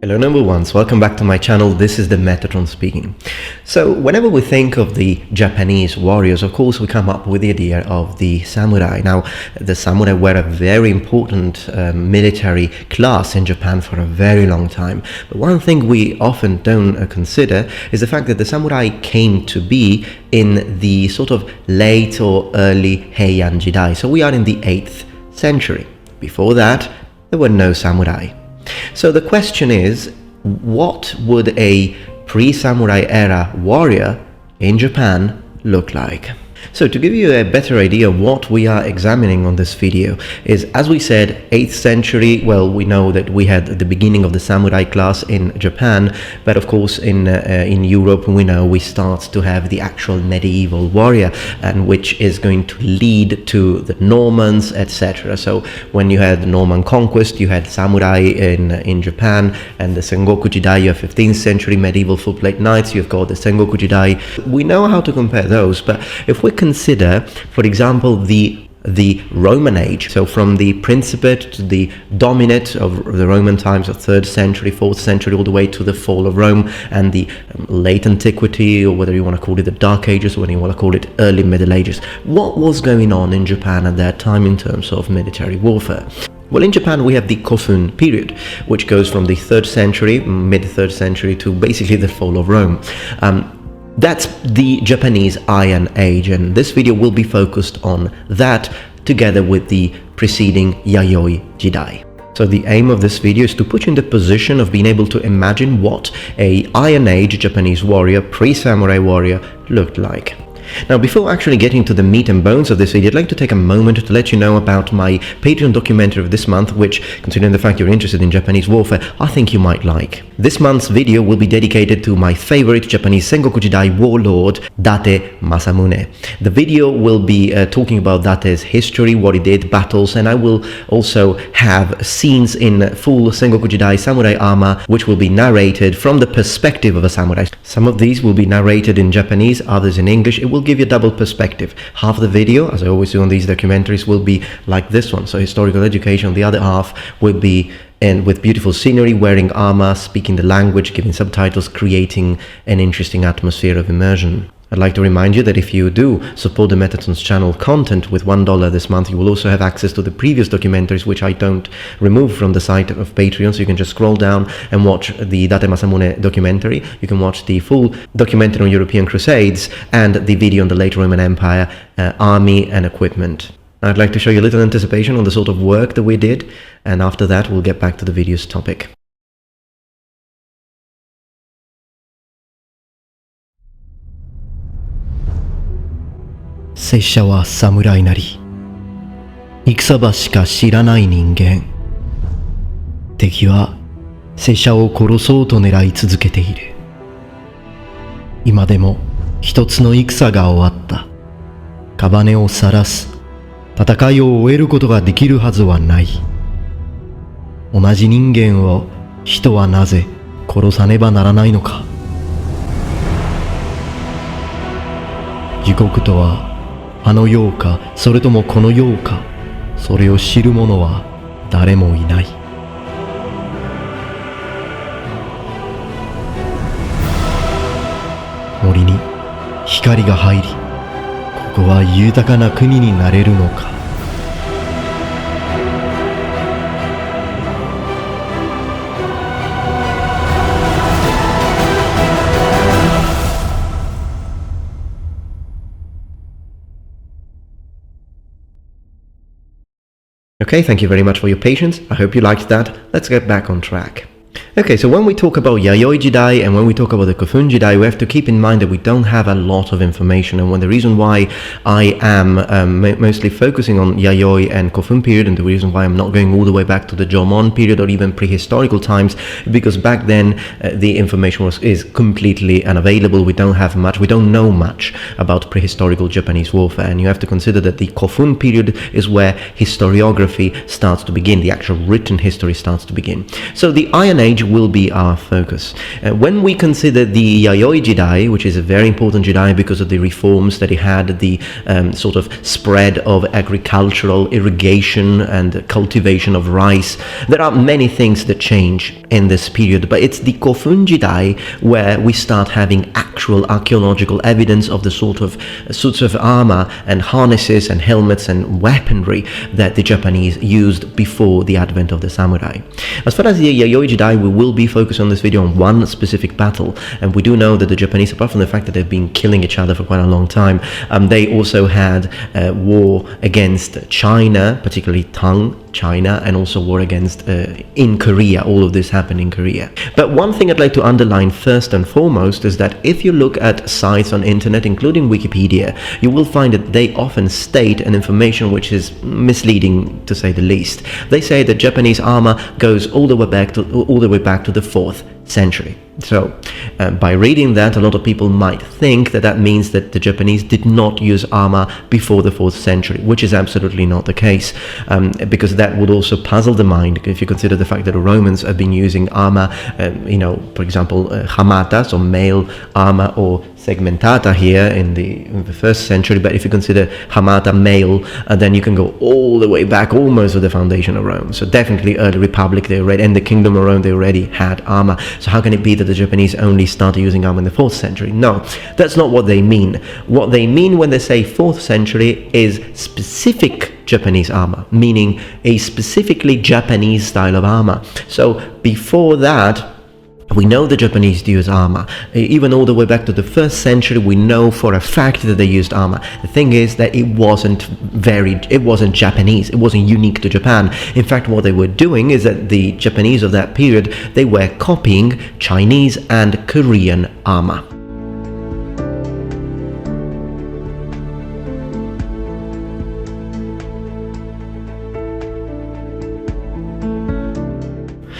Hello number ones, welcome back to my channel. This is the Metatron speaking. So whenever we think of the Japanese warriors, of course we come up with the idea of the samurai. Now the samurai were a very important military class in Japan for a very long time. But one thing we often don't consider is the fact that the samurai came to be in the sort of late or early Heian Jidai. So we are in the 8th century. Before that, there were no samurai. So the question is, what would a pre-samurai era warrior in Japan look like? So to give you a better idea of what we are examining on this video is, as we said, 8th century. Well, we know that we had the beginning of the samurai class in Japan, but of course in Europe we know we start to have the actual medieval warrior, and which is going to lead to the Normans, etc. So when you had the Norman conquest, you had samurai in Japan, and the Sengoku Jidai, you have 15th century medieval footplate knights, you've got the Sengoku Jidai. We know how to compare those, but if we consider, for example, the Roman age, so from the Principate to the Dominate of the Roman times of 3rd century, 4th century, all the way to the fall of Rome and the late antiquity, or whether you want to call it the Dark Ages, or whether you want to call it early Middle Ages. What was going on in Japan at that time in terms of military warfare? Well, in Japan we have the Kofun period, which goes from the 3rd century, mid-3rd century, to basically the fall of Rome. That's the Japanese Iron Age, and this video will be focused on that together with the preceding Yayoi Jidai. So the aim of this video is to put you in the position of being able to imagine what a Iron Age Japanese warrior, pre-samurai warrior, looked like. Now, before actually getting to the meat and bones of this video, I'd like to take a moment to let you know about my Patreon documentary of this month, which, considering the fact you're interested in Japanese warfare, I think you might like. This month's video will be dedicated to my favorite Japanese Sengoku Jidai warlord, Date Masamune. The video will be talking about Date's history, what he did, battles, and I will also have scenes in full Sengoku Jidai samurai armor, which will be narrated from the perspective of a samurai. Some of these will be narrated in Japanese, others in English. It will give you a double perspective. Half the video, as I always do on these documentaries, will be like this one, so historical education. The other half will be with beautiful scenery, wearing armor, speaking the language, giving subtitles, creating an interesting atmosphere of immersion. I'd like to remind you that if you do support the Metatron's channel content with $1 this month, you will also have access to the previous documentaries, which I don't remove from the site of Patreon, so you can just scroll down and watch the Date Masamune documentary. You can watch the full documentary on European Crusades and the video on the late Roman Empire, army and equipment. I'd like to show you a little anticipation on the sort of work that we did, and after that we'll get back to the video's topic. Seisha wa samurai nari. Ikusa ba shika shiranai ningen. Teki wa seisha o korosou to nerai tsuzukete iru. Ima demo hitotsu no ikusa ga owatta. Kabane o sarasu. 戦いを終えることができるはずはない。同じ人間を人はなぜ殺さねばならないのか。地獄とはあの世か、それともこの世か、それを知る者は誰もいない。森に光が入り、ここは豊かな国になれるのか。Okay, thank you very much for your patience. I hope you liked that. Let's get back on track. Okay, so when we talk about Yayoi Jidai and when we talk about the Kofun Jidai, we have to keep in mind that we don't have a lot of information, and the reason why I am mostly focusing on Yayoi and Kofun period, and the reason why I'm not going all the way back to the Jomon period or even prehistorical times, because back then the information is completely unavailable. We don't have much, we don't know much about prehistorical Japanese warfare, and you have to consider that the Kofun period is where historiography starts to begin, the actual written history starts to begin. So the Iron Age will be our focus. When we consider the Yayoi Jidai, which is a very important Jidai because of the reforms that it had, the sort of spread of agricultural irrigation and cultivation of rice, there are many things that change in this period, but it's the Kofun Jidai where we start having actual archaeological evidence of the sort of suits of armor and harnesses and helmets and weaponry that the Japanese used before the advent of the samurai. As far as the Yayoi Jidai, we will be focused on this video on one specific battle, and we do know that the Japanese, apart from the fact that they've been killing each other for quite a long time, they also had war against China, particularly Tang, China, and also war against in Korea. All of this happened in Korea. But one thing I'd like to underline first and foremost is that if you look at sites on internet, including Wikipedia, you will find that they often state an information which is misleading, to say the least. They say that Japanese armor goes all the way back to the 4th century. So, by reading that, a lot of people might think that that means that the Japanese did not use armor before the 4th century, which is absolutely not the case, because that would also puzzle the mind if you consider the fact that the Romans have been using armor, for example, hamata, so mail armor, or segmentata here in the 1st century. But if you consider hamata mail, then you can go all the way back almost to the foundation of Rome. So definitely early Republic, and the Kingdom of Rome, they already had armor. So how can it be that the Japanese only started using armor in the 4th century? No, that's not what they mean. What they mean when they say 4th century is specific Japanese armor, meaning a specifically Japanese style of armor. So before that, we know the Japanese use armor. Even all the way back to the 1st century, we know for a fact that they used armor. The thing is that it wasn't Japanese. It wasn't unique to Japan. In fact, what they were doing is that the Japanese of that period, they were copying Chinese and Korean armor.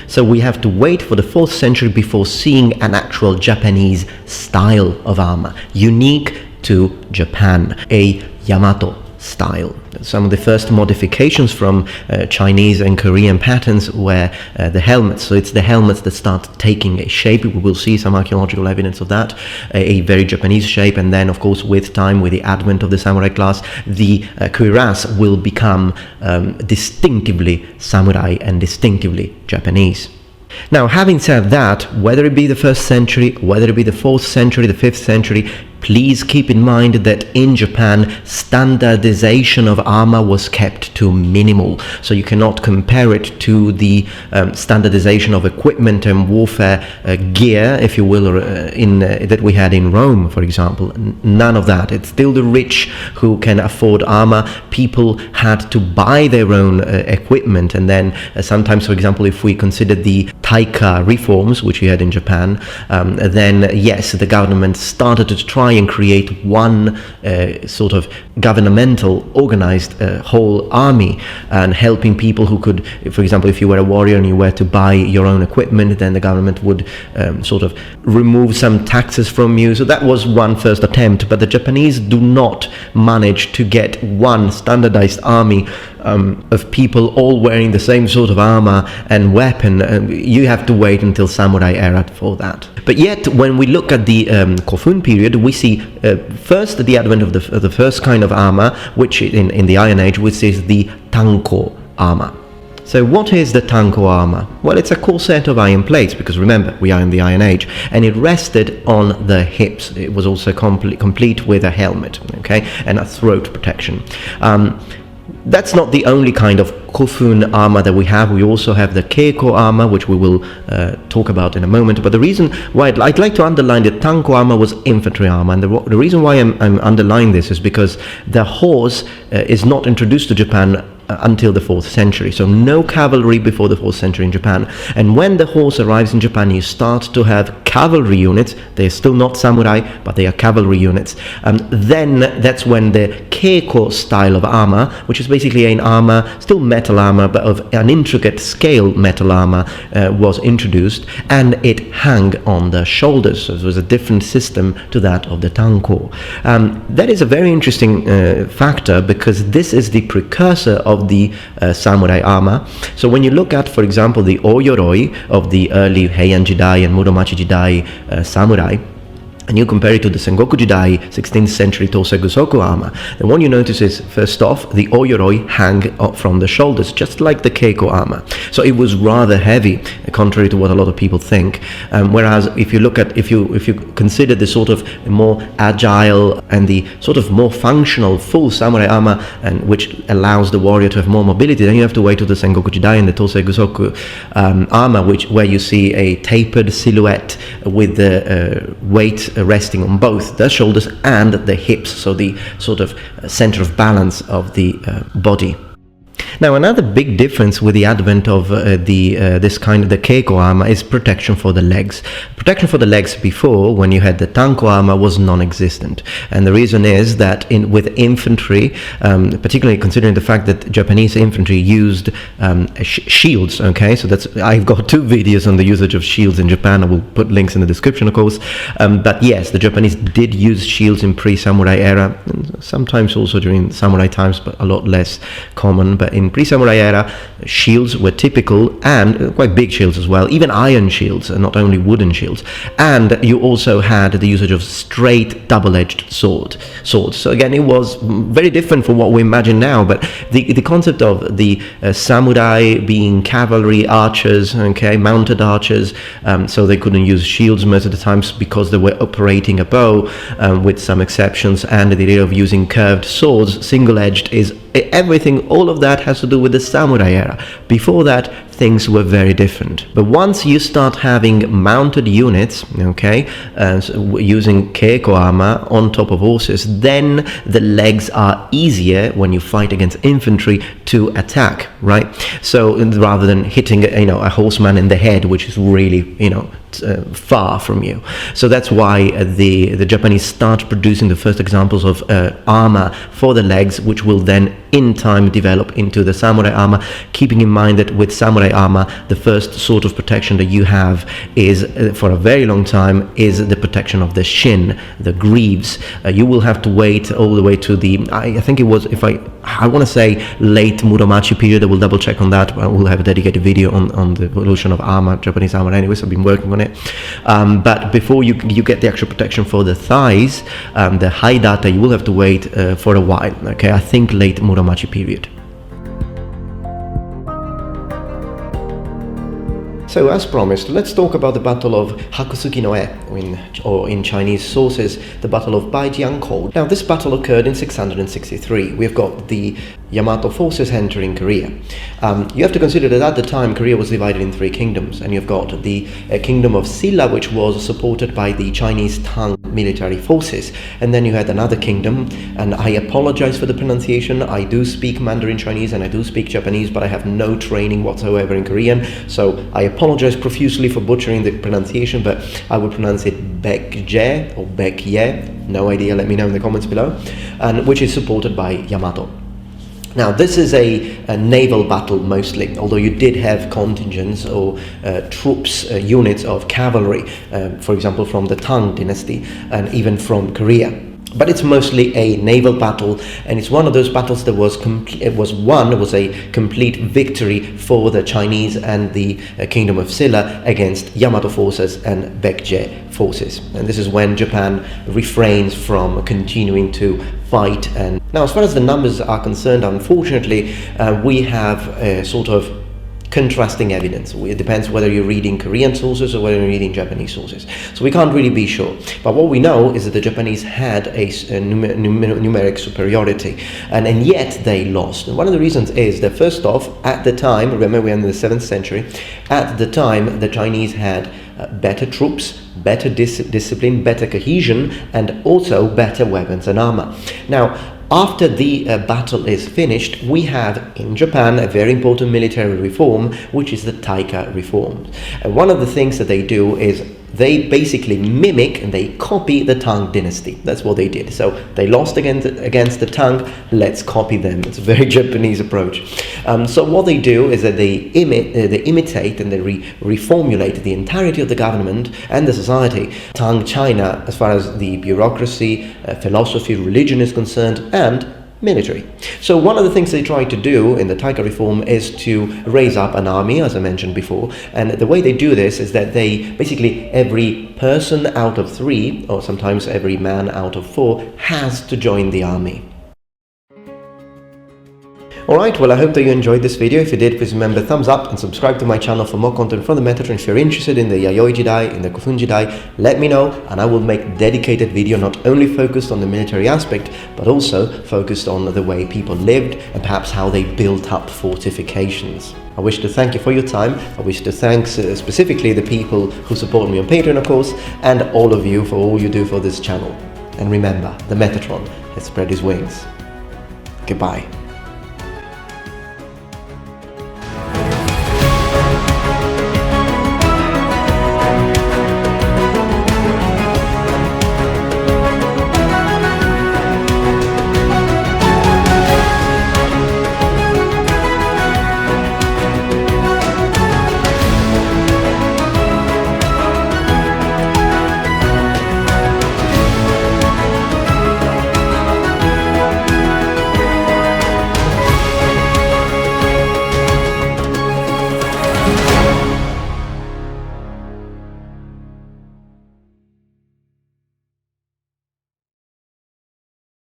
So we have to wait for the 4th century before seeing an actual Japanese style of armor, unique to Japan, a Yamato style. Some of the first modifications from Chinese and Korean patterns were the helmets. So it's the helmets that start taking a shape. We will see some archaeological evidence of that, a very Japanese shape. And then, of course, with time, with the advent of the samurai class, the cuirass will become distinctively samurai and distinctively Japanese. Now, having said that, whether it be the 1st century, whether it be the 4th century, the 5th century, please keep in mind that in Japan, standardization of armor was kept to minimal. So you cannot compare it to the standardization of equipment and warfare gear, if you will, that we had in Rome, for example. None of that. It's still the rich who can afford armor. People had to buy their own equipment, and then sometimes, for example, if we consider the Taika reforms, which we had in Japan, then yes, the government started to try and create one sort of governmental organized whole army, and helping people who could, for example, if you were a warrior and you were to buy your own equipment, then the government would sort of remove some taxes from you. So that was one first attempt, but the Japanese do not manage to get one standardized army of people all wearing the same sort of armor and weapon. You have to wait until samurai era for that. But yet, when we look at the Kofun period, we see first the advent of the first kind of armor, which in the Iron Age, which is the Tanko armor. So what is the Tanko armor? Well, it's a corset of iron plates, because remember, we are in the Iron Age, and it rested on the hips. It was also complete with a helmet, okay, and a throat protection. That's not the only kind of Kofun armor that we have. We also have the Keiko armor, which we will talk about in a moment. But the reason why I'd like to underline that Tanko armor was infantry armor, and the reason why I'm underlining this is because the horse is not introduced to Japan until the 4th century. So no cavalry before the 4th century in Japan. And when the horse arrives in Japan, you start to have cavalry units. They're still not samurai, but they are cavalry units. Then that's when the Keiko style of armor, which is basically an armor, still metal armor, but of an intricate scale metal armor, was introduced, and it hung on the shoulders. So it was a different system to that of the Tanko. That is a very interesting factor, because this is the precursor of the samurai armor. So when you look at, for example, the oyoroi of the early Heian Jidai and Muromachi Jidai samurai, and you compare it to the Sengoku Jidai 16th century Tosei Gusoku armor, then what you notice is, first off, the oyoroi hang up from the shoulders, just like the Keiko armor. So it was rather heavy, contrary to what a lot of people think. Whereas if you consider the sort of more agile and the sort of more functional full samurai armor, and which allows the warrior to have more mobility, then you have to wait to the Sengoku Jidai and the Tosei Gusoku armor, where you see a tapered silhouette with the weight resting on both the shoulders and the hips, so the sort of center of balance of the body. Now, another big difference with the advent of the Keiko armor is protection for the legs. Protection for the legs before, when you had the Tanko armor, was non-existent, and the reason is that with infantry, particularly considering the fact that Japanese infantry used shields. Okay, so I've got 2 videos on the usage of shields in Japan. I will put links in the description, of course. But yes, the Japanese did use shields in pre-samurai era, and sometimes also during samurai times, but a lot less common. But in pre-samurai era, shields were typical, and quite big shields as well, even iron shields, and not only wooden shields. And you also had the usage of straight double-edged swords. So again, it was very different from what we imagine now, but the concept of the samurai being cavalry archers, okay, mounted archers, so they couldn't use shields most of the times because they were operating a bow, with some exceptions, and the idea of using curved swords, single-edged, is everything. All of that has to do with the samurai era. Before that, things were very different. But once you start having mounted units, okay, using Keiko armor on top of horses, then the legs are easier when you fight against infantry to attack, right? So rather than hitting a horseman in the head, which is really far from you. So that's why the Japanese start producing the first examples of armor for the legs, which will then in time develop into the samurai armor, keeping in mind that with samurai armor, the first sort of protection that you have is, for a very long time, is the protection of the shin, the greaves. You will have to wait all the way to the, I think it was, I want to say late Muromachi period. I will double check on that. I will have a dedicated video on the evolution of armor, Japanese armor anyways. I've been working on it. But before you get the actual protection for the thighs, the high data, you will have to wait for a while. Okay, I think late Muromachi period. So, as promised, let's talk about the Battle of Hakusuki no E, or in Chinese sources, the Battle of Baijiangkou. Now, this battle occurred in 663. We've got the Yamato forces entering Korea. You have to consider that at the time, Korea was divided in 3 kingdoms, and you've got the kingdom of Silla, which was supported by the Chinese Tang military forces, and then you had another kingdom, and I apologize for the pronunciation. I do speak Mandarin Chinese and I do speak Japanese, but I have no training whatsoever in Korean, so I apologize profusely for butchering the pronunciation, but I will pronounce it Baekje or Baekye, no idea, let me know in the comments below, and which is supported by Yamato. Now, this is a naval battle mostly, although you did have contingents or troops, units of cavalry, for example, from the Tang dynasty and even from Korea. But it's mostly a naval battle, and it's one of those battles that was a complete victory for the Chinese and the Kingdom of Silla against Yamato forces and Baekje forces. And this is when Japan refrains from continuing to fight. And now, as far as the numbers are concerned, unfortunately, we have a sort of contrasting evidence. It depends whether you're reading Korean sources or whether you're reading Japanese sources. So we can't really be sure. But what we know is that the Japanese had a numeric superiority, and yet they lost. And one of the reasons is that, first off, at the time, remember we're in the 7th century, at the time the Chinese had better troops, better discipline, better cohesion, and also better weapons and armor. Now, after the battle is finished, we have in Japan a very important military reform, which is the Taika reform. And one of the things that they do is they basically mimic and they copy the Tang dynasty. That's what they did. So they lost against the Tang, let's copy them. It's a very Japanese approach. So what they do is that they imitate and they reformulate the entirety of the government and the society, Tang China, as far as the bureaucracy, philosophy, religion is concerned, and military. So one of the things they try to do in the Taika reform is to raise up an army, as I mentioned before, and the way they do this is that they basically, every person out of 3, or sometimes every man out of 4, has to join the army. Alright, well I hope that you enjoyed this video. If you did, please remember thumbs up and subscribe to my channel for more content from the Metatron. If you're interested in the Yayoi Jedi, in the Kofun Jedi, let me know and I will make dedicated video not only focused on the military aspect, but also focused on the way people lived and perhaps how they built up fortifications. I wish to thank you for your time. I wish to thank specifically the people who support me on Patreon, of course, and all of you for all you do for this channel. And remember, the Metatron has spread his wings. Goodbye.